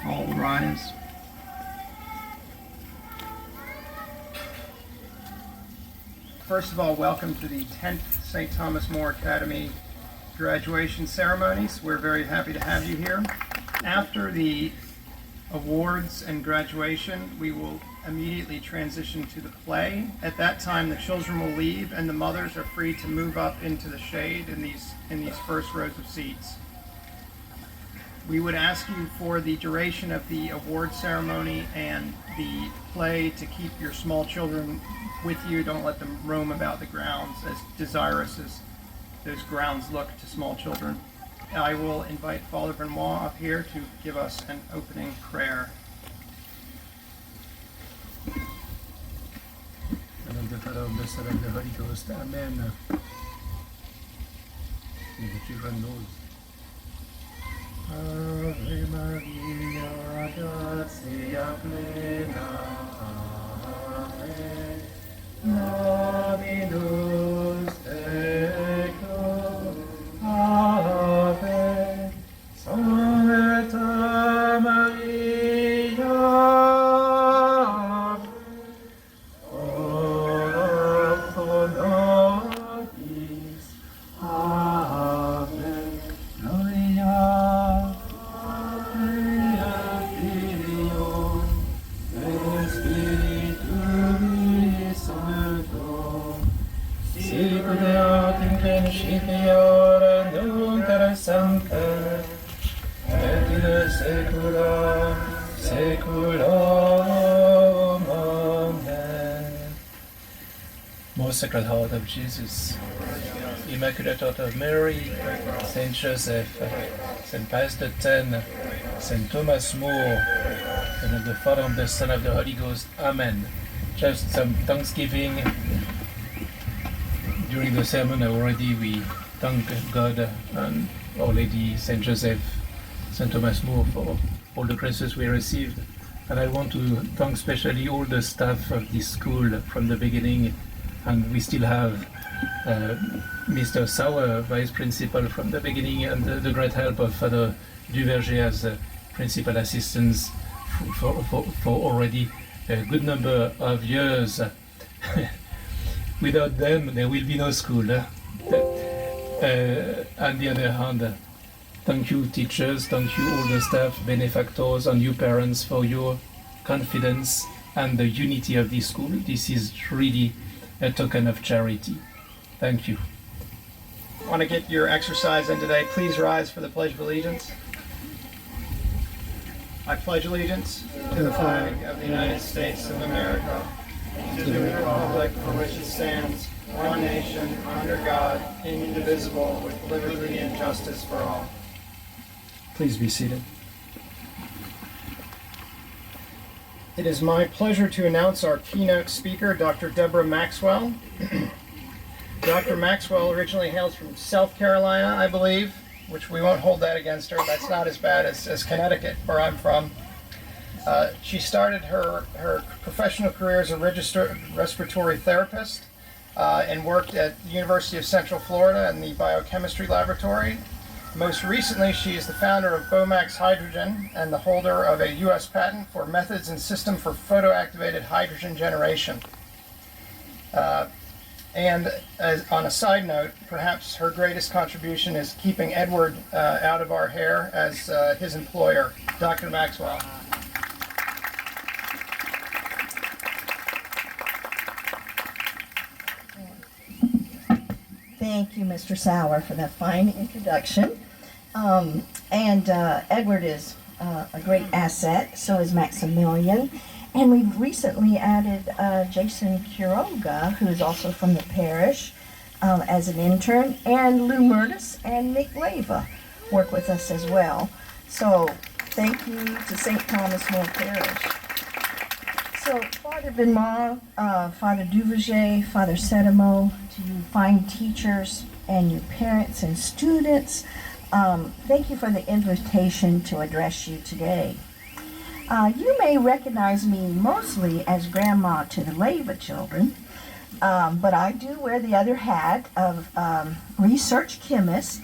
All rise. First of all, welcome to the 10th St. Thomas More Academy graduation ceremonies. We're very happy to have you here. After the awards and graduation, we will immediately transition to the play. At that time, the children will leave and the mothers are free to move up into the shade in these first rows of seats. We would ask you for the duration of the award ceremony and the play to keep your small children with you. Don't let them roam about the grounds, as desirous as those grounds look to small children. I will invite Father Benoit up here to give us an opening prayer. In the name of the Father, of the Son, and of the Holy Ghost. Amen. May the children know. Ave Maria, gratia plena, Ave Dominus tecum, Ave Sancta Maria, ora pro nobis, Ave Gloria. Sicudeat in principio et nunc et semper et in saecula saeculorum. Amen. Most Sacred Heart of Jesus, Immaculate Heart of Mary, Saint Joseph, Saint Pius X, Saint Thomas More, and of the Father, and the Son, of the Holy Ghost. Amen. Just some thanksgiving. During the sermon already we thank God and Our Lady, Saint Joseph, Saint Thomas More for all the graces we received. And I want to thank especially all the staff of this school from the beginning. And we still have Mr. Sauer, Vice Principal from the beginning, and the great help of Father Duverger as Principal Assistants for already a good number of years. Without them, there will be no school. On the other hand, thank you teachers, thank you all the staff, benefactors, and you parents for your confidence and the unity of this school. This is really a token of charity. Thank you. Want to get your exercise in today? Please rise for the Pledge of Allegiance. I pledge allegiance to the flag of the United States of America, to the republic for which it stands, one nation, under God, indivisible, with liberty and justice for all. Please be seated. It is my pleasure to announce our keynote speaker, Dr. Deborah Maxwell. Dr. Maxwell originally hails from South Carolina, I believe, which we won't hold that against her. That's not as bad as Connecticut, where I'm from. She started her professional career as a registered respiratory therapist and worked at the University of Central Florida in the biochemistry laboratory. Most recently, she is the founder of Bomax Hydrogen and the holder of a U.S. patent for methods and system for photoactivated hydrogen generation. And on a side note, perhaps her greatest contribution is keeping Edward out of our hair as his employer, Dr. Maxwell. Thank you, Mr. Sauer, for that fine introduction. Edward is a great asset, so is Maximilian. And we've recently added Jason Quiroga, who is also from the parish, as an intern, and Lou Murtis and Nick Leva work with us as well. So thank you to St. Thomas More Parish. So Father Benoit, Father Duverger, Father Sedimo, to you fine teachers and your parents and students, thank you for the invitation to address you today. You may recognize me mostly as grandma to the Leva children, but I do wear the other hat of research chemist.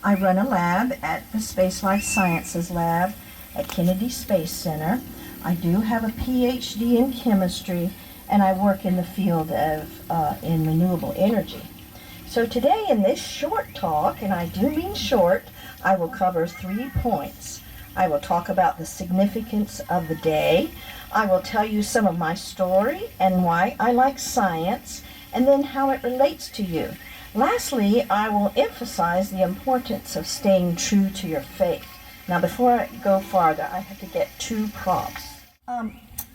I run a lab at the Space Life Sciences Lab at Kennedy Space Center. I do have a PhD in chemistry, and I work in the field of in renewable energy. So today in this short talk, and I do mean short, I will cover 3 points. I will talk about the significance of the day. I will tell you some of my story and why I like science, and then how it relates to you. Lastly, I will emphasize the importance of staying true to your faith. Now, before I go farther, I have to get 2 props.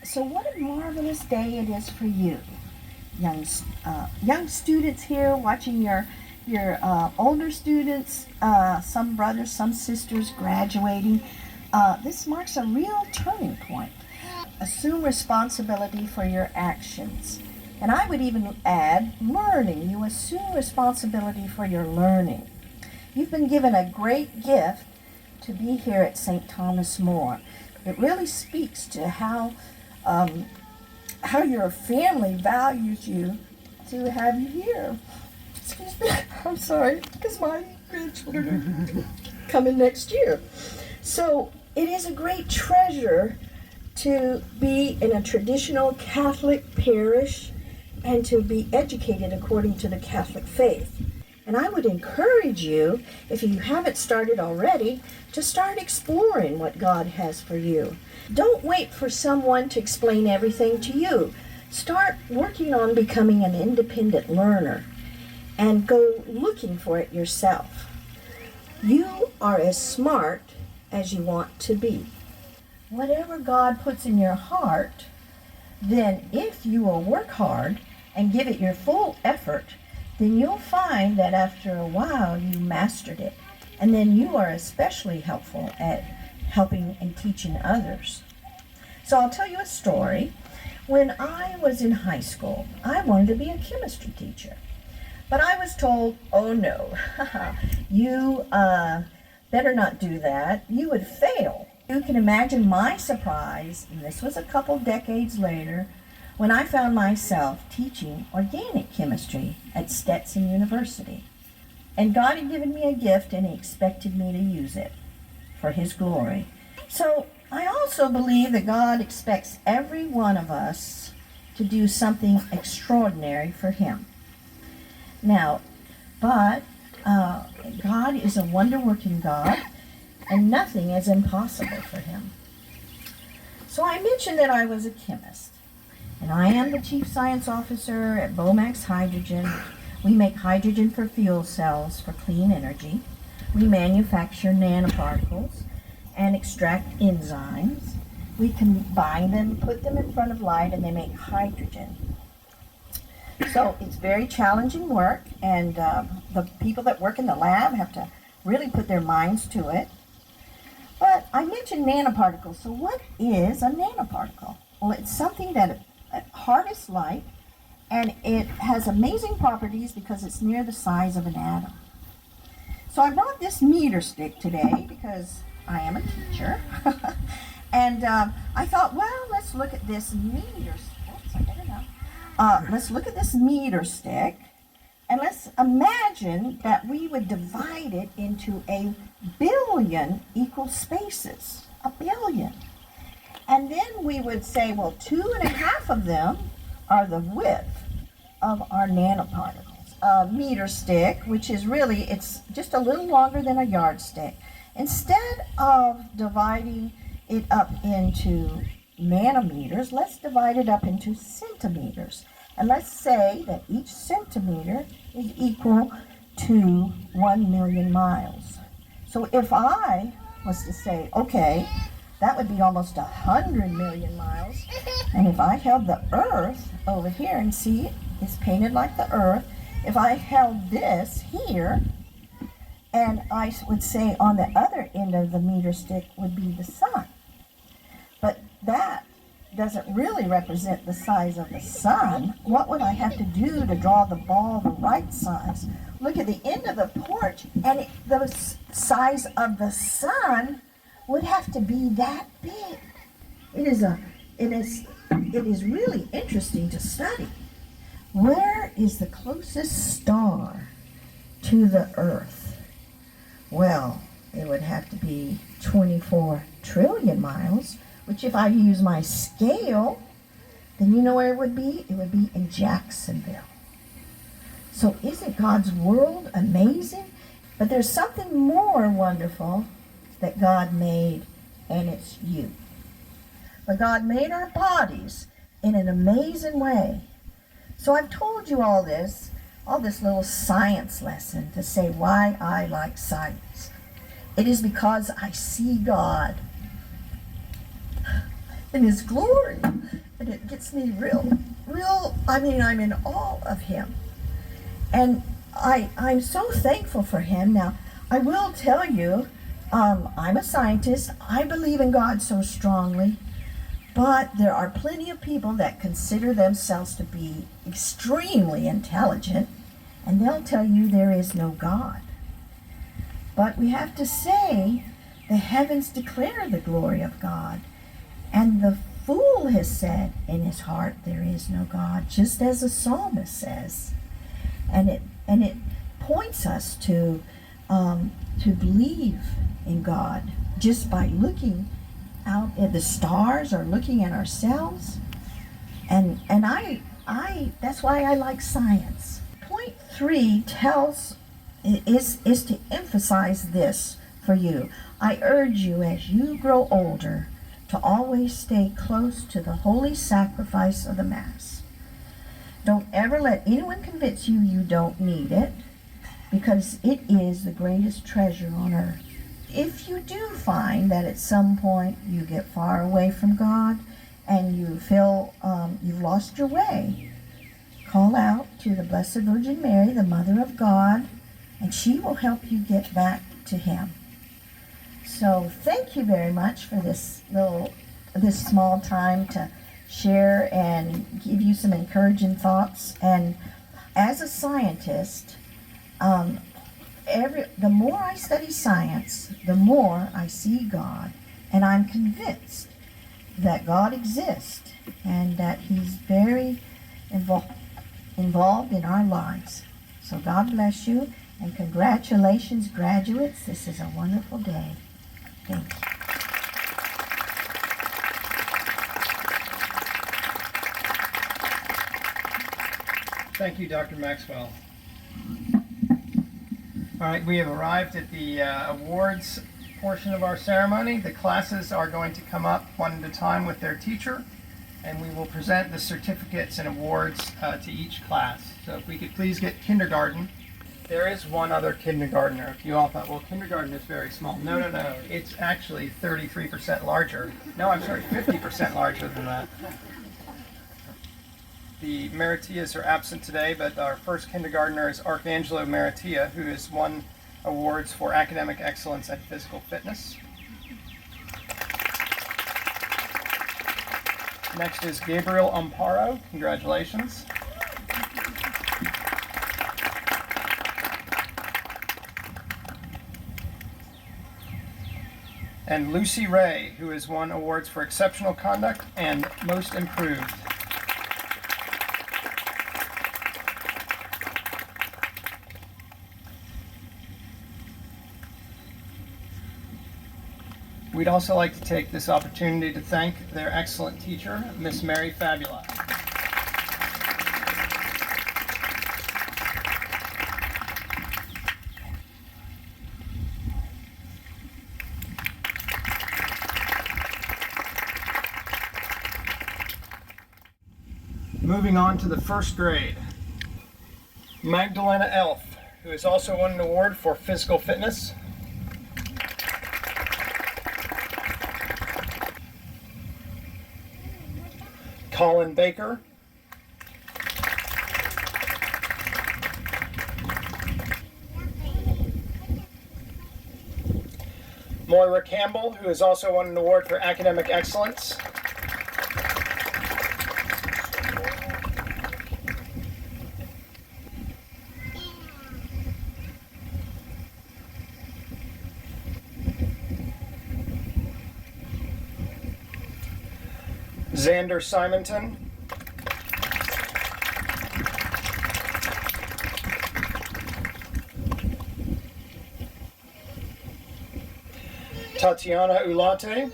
So what a marvelous day it is for you, young students here watching your older students, some brothers, some sisters graduating. This marks a real turning point. Assume responsibility for your actions. And I would even add learning. You assume responsibility for your learning. You've been given a great gift to be here at St. Thomas More. It really speaks to how your family values you to have you here. Excuse me, I'm sorry, because my grandchildren are coming next year. So it is a great treasure to be in a traditional Catholic parish and to be educated according to the Catholic faith. And I would encourage you, if you haven't started already, to start exploring what God has for you. Don't wait for someone to explain everything to you. Start working on becoming an independent learner and go looking for it yourself. You are as smart as you want to be. Whatever God puts in your heart, then if you will work hard and give it your full effort, then you'll find that after a while you mastered it. And then you are especially helpful at helping and teaching others. So I'll tell you a story. When I was in high school, I wanted to be a chemistry teacher. But I was told, oh no, you better not do that. You would fail. You can imagine my surprise, and this was a couple decades later, when I found myself teaching organic chemistry at Stetson University. And God had given me a gift, and He expected me to use it for His glory. So I also believe that God expects every one of us to do something extraordinary for Him. Now, but God is a wonder-working God, and nothing is impossible for Him. So I mentioned that I was a chemist, and I am the Chief Science Officer at Bomax Hydrogen. We make hydrogen for fuel cells for clean energy. We manufacture nanoparticles and extract enzymes. We combine them, put them in front of light, and they make hydrogen. So it's very challenging work, and the people that work in the lab have to really put their minds to it. But I mentioned nanoparticles. So what is a nanoparticle? Well, it's something that hardest light, and it has amazing properties because it's near the size of an atom. So I brought this meter stick today because I am a teacher. And I thought, well, let's look at this meter stick. Let's look at this meter stick, and let's imagine that we would divide it into 1 billion equal spaces. 1 billion. And then we would say, well, 2.5 of them are the width of our nanoparticles. A meter stick, which is really, it's just a little longer than a yardstick. Instead of dividing it up into nanometers, let's divide it up into centimeters. And let's say that each centimeter is equal to 1 million miles. So if I was to say, okay, that would be almost 100 million miles. And if I held the Earth over here, and see, it's painted like the Earth. If I held this here, and I would say on the other end of the meter stick would be the sun. But that doesn't really represent the size of the sun. What would I have to do to draw the ball the right size? Look at the end of the porch, and the size of the sun would have to be that big. It is really interesting to study. Where is the closest star to the Earth? Well, it would have to be 24 trillion miles, which if I use my scale, then you know where it would be? It would be in Jacksonville. So isn't God's world amazing? But there's something more wonderful that God made, and it's you. But God made our bodies in an amazing way. So I've told you all this little science lesson to say why I like science. It is because I see God in His glory, and it gets me I'm in awe of Him. And I'm so thankful for Him. Now, I will tell you, I'm a scientist. I believe in God so strongly, but there are plenty of people that consider themselves to be extremely intelligent, and they'll tell you there is no God. But we have to say, the heavens declare the glory of God, and the fool has said in his heart, there is no God, just as the psalmist says. And it points us to believe in God just by looking out at the stars or looking at ourselves. And I that's why I like science. Point 3 is to emphasize this for you. I urge you as you grow older to always stay close to the holy sacrifice of the Mass. Don't ever let anyone convince you you don't need it, because it is the greatest treasure on earth. If you do find that at some point you get far away from God and you feel you've lost your way, call out to the Blessed Virgin Mary, the Mother of God, and she will help you get back to Him. So thank you very much for this small time to share and give you some encouraging thoughts. And as a scientist, the more I study science, the more I see God, and I'm convinced that God exists and that He's very involved in our lives. So God bless you, and congratulations, graduates. This is a wonderful day. Thank you. Thank you, Dr. Maxwell. All right, we have arrived at the awards portion of our ceremony. The classes are going to come up one at a time with their teacher, and we will present the certificates and awards to each class. So if we could please get kindergarten. There is one other kindergartner. If you all thought, well, kindergarten is very small. No. It's actually 33% larger. No, I'm sorry, 50% larger than that. The Maritias are absent today, but our first kindergartner is Archangelo Maritia, who has won awards for academic excellence and physical fitness. Next is Gabriel Amparo. Congratulations. And Lucy Ray, who has won awards for exceptional conduct and most improved. We'd also like to take this opportunity to thank their excellent teacher, Miss Mary Fabula. Moving on to the first grade, Magdalena Elf, who has also won an award for physical fitness. Colin Baker. Moira Campbell, who has also won an award for academic excellence. Xander Simonton. Tatiana Ulate.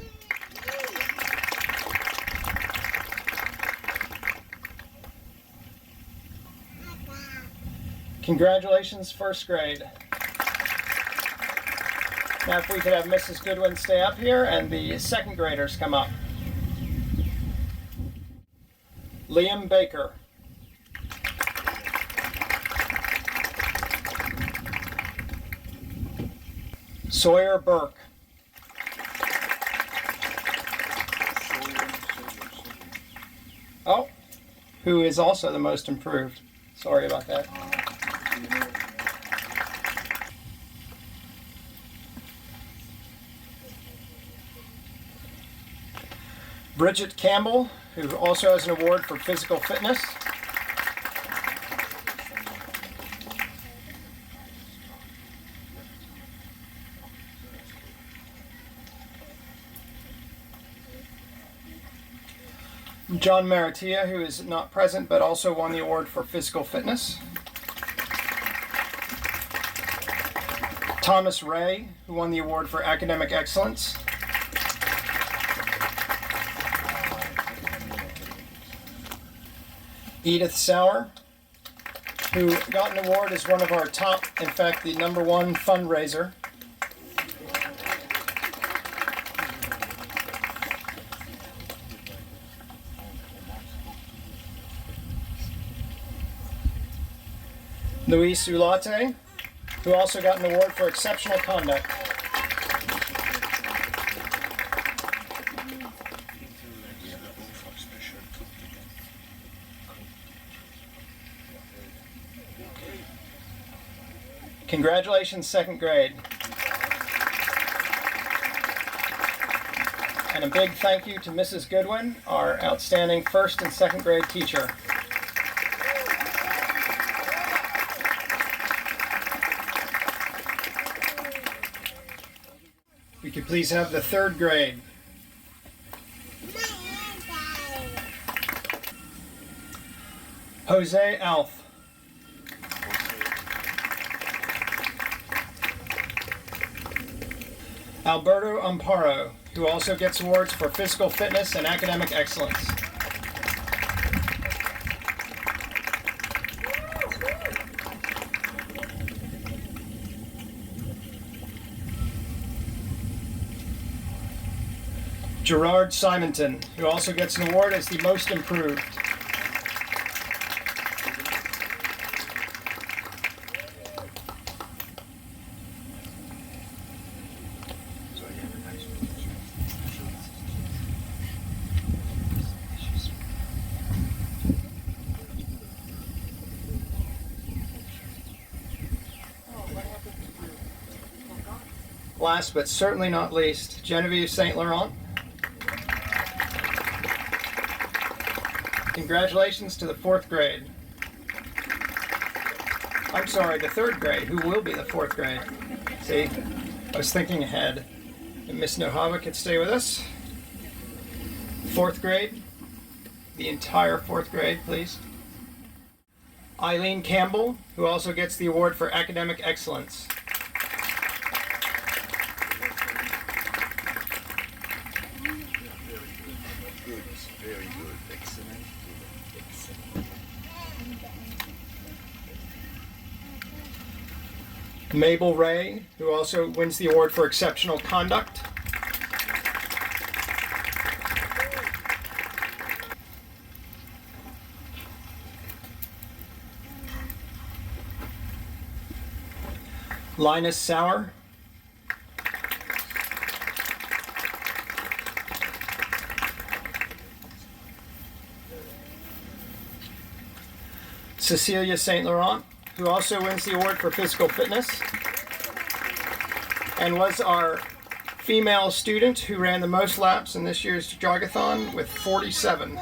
Congratulations, first grade. Now if we could have Mrs. Goodwin stay up here and the second graders come up. Liam Baker. Sawyer Burke. Oh, who is also the most improved. Sorry about that. Bridget Campbell, who also has an award for physical fitness. John Maratia, who is not present but also won the award for physical fitness. Thomas Ray, who won the award for academic excellence. Edith Sauer, who got an award as one of our top, in fact, the #1 fundraiser. Luis Ulate, who also got an award for exceptional conduct. Congratulations, second grade. And a big thank you to Mrs. Goodwin, our outstanding first and second grade teacher. We could please have the third grade. Jose Alf. Alberto Amparo, who also gets awards for physical fitness and academic excellence. Gerard Simonton, who also gets an award as the most improved. Last but certainly not least, Genevieve St. Laurent. Congratulations to the fourth grade. I'm sorry, the third grade, who will be the fourth grade. See, I was thinking ahead. And Miss Nohava could stay with us. Fourth grade, the entire fourth grade, please. Eileen Campbell, who also gets the award for academic excellence. Very good. Excellent. Excellent. Mabel Ray, who also wins the award for exceptional conduct. Linus Sauer. Cecilia St. Laurent, who also wins the award for physical fitness and was our female student who ran the most laps in this year's jogathon with 47.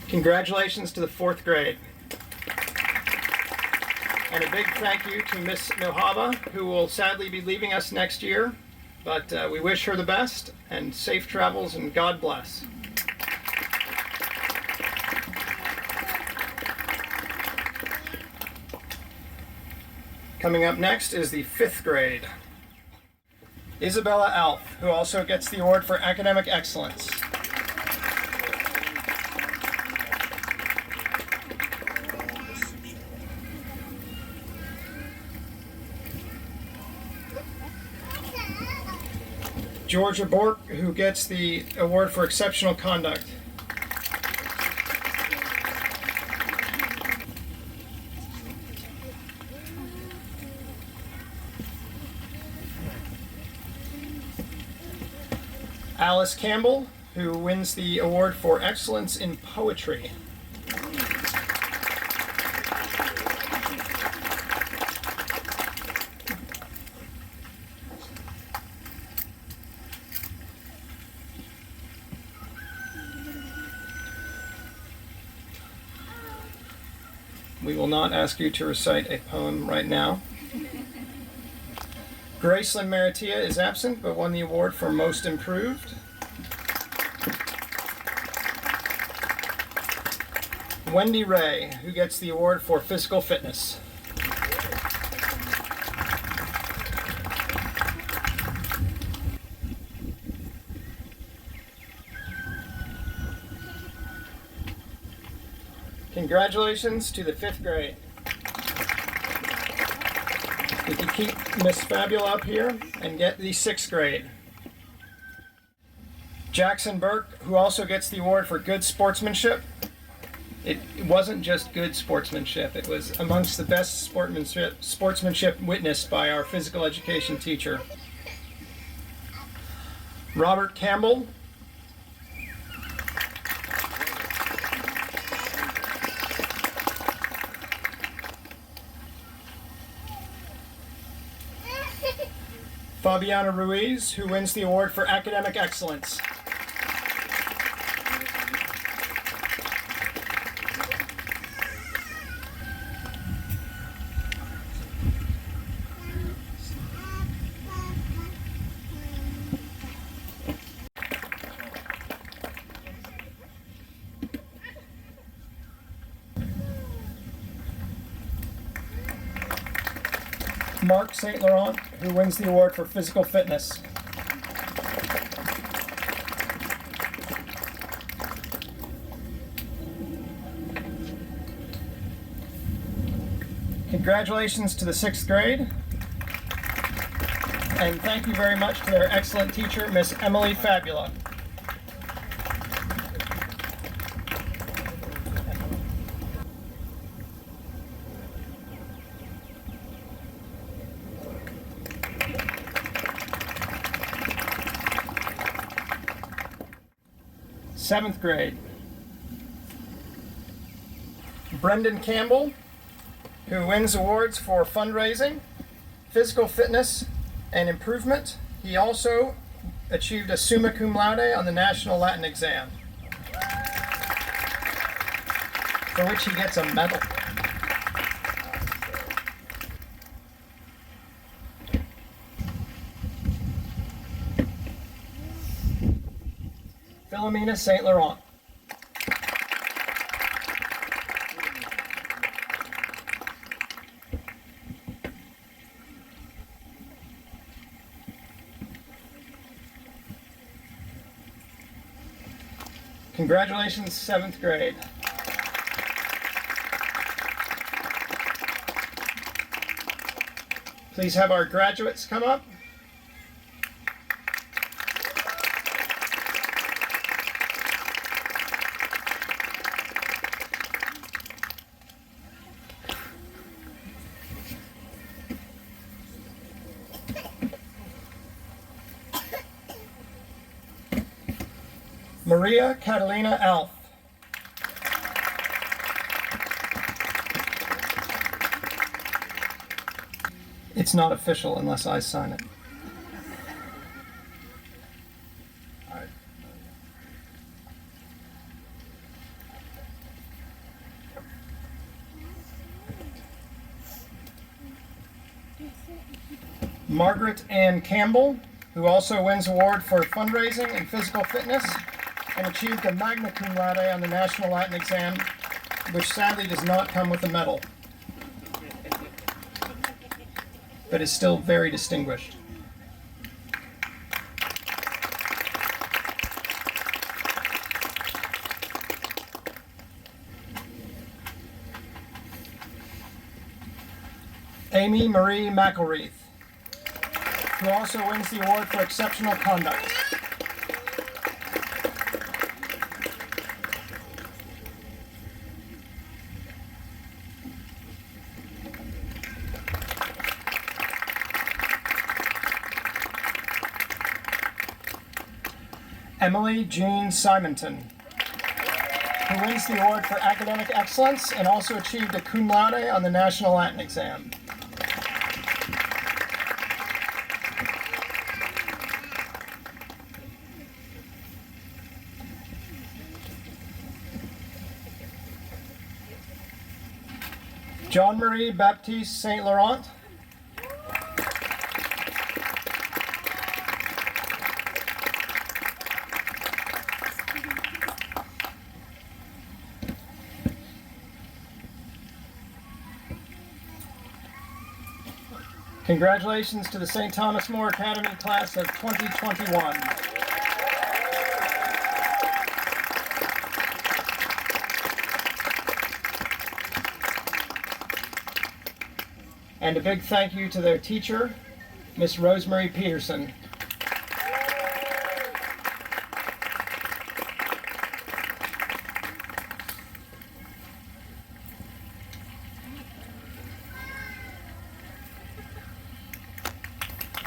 Congratulations to the fourth grade. And a big thank you to Miss Nohava, who will sadly be leaving us next year. But we wish her the best and safe travels and God bless. Coming up next is the 5th grade. Isabella Alf, who also gets the award for academic excellence. Georgia Bork, who gets the award for exceptional conduct. Alice Campbell, who wins the award for excellence in poetry. We will not ask you to recite a poem right now. Gracelyn Maratia is absent, but won the award for Most Improved. Wendy Ray, who gets the award for Physical Fitness. Congratulations to the 5th grade. We can keep Miss Fabula up here and get the 6th grade. Jackson Burke, who also gets the award for good sportsmanship. It wasn't just good sportsmanship, it was amongst the best sportsmanship witnessed by our physical education teacher. Robert Campbell, Fabiana Ruiz, who wins the award for academic excellence. Mark St. Laurent, who wins the award for physical fitness. Congratulations to the 6th grade. And thank you very much to their excellent teacher, Miss Emily Fabula. Seventh grade. Brendan Campbell, who wins awards for fundraising, physical fitness, and improvement. He also achieved a summa cum laude on the National Latin exam, for which he gets a medal. Philomena St. Laurent. Congratulations, 7th grade. Please have our graduates come up. Maria Catalina Alf. It's not official unless I sign it. Margaret Ann Campbell, who also wins award for fundraising and physical fitness, and achieved a magna cum laude on the National Latin exam, which sadly does not come with a medal. but is still very distinguished. Amy Marie McElreath, who also wins the award for exceptional conduct. Emily Jean Simonton, who wins the award for academic excellence and also achieved a cum laude on the National Latin exam. Jean-Marie Baptiste Saint Laurent, congratulations to the St. Thomas More Academy class of 2021. And a big thank you to their teacher, Miss Rosemary Peterson.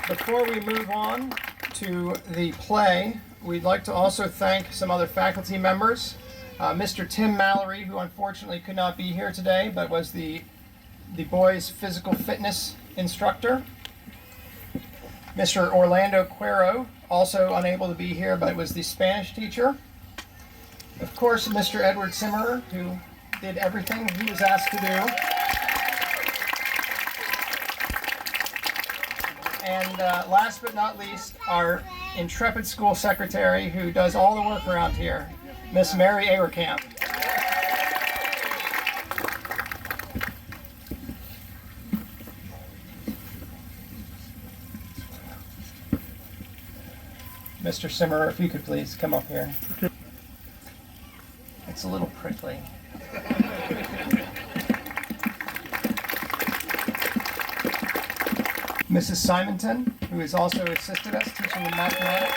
Before we move on to the play, we'd like to also thank some other faculty members. Mr. Tim Mallory, who unfortunately could not be here today, but was the boys' physical fitness instructor. Mr. Orlando Cuero, also unable to be here, but was the Spanish teacher. Of course, Mr. Edward Simmerer, who did everything he was asked to do. And last but not least, our intrepid school secretary who does all the work around here, Miss Mary Awerkamp. Mr. Simmerer, if you could please come up here. It's a little prickly. Mrs. Simonton, who has also assisted us teaching the mathematics.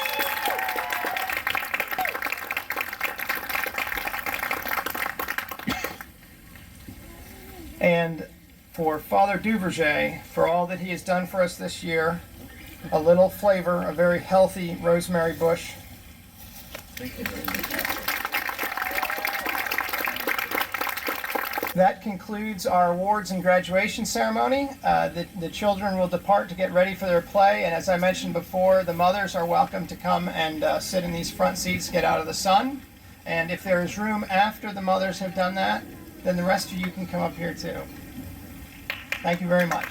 And for Father Duverger, for all that he has done for us this year, a little flavor, a very healthy rosemary bush. Thank you very much. That concludes our awards and graduation ceremony. The children will depart to get ready for their play, and as I mentioned before, the mothers are welcome to come and sit in these front seats, get out of the sun. And if there is room after the mothers have done that, then the rest of you can come up here too. Thank you very much.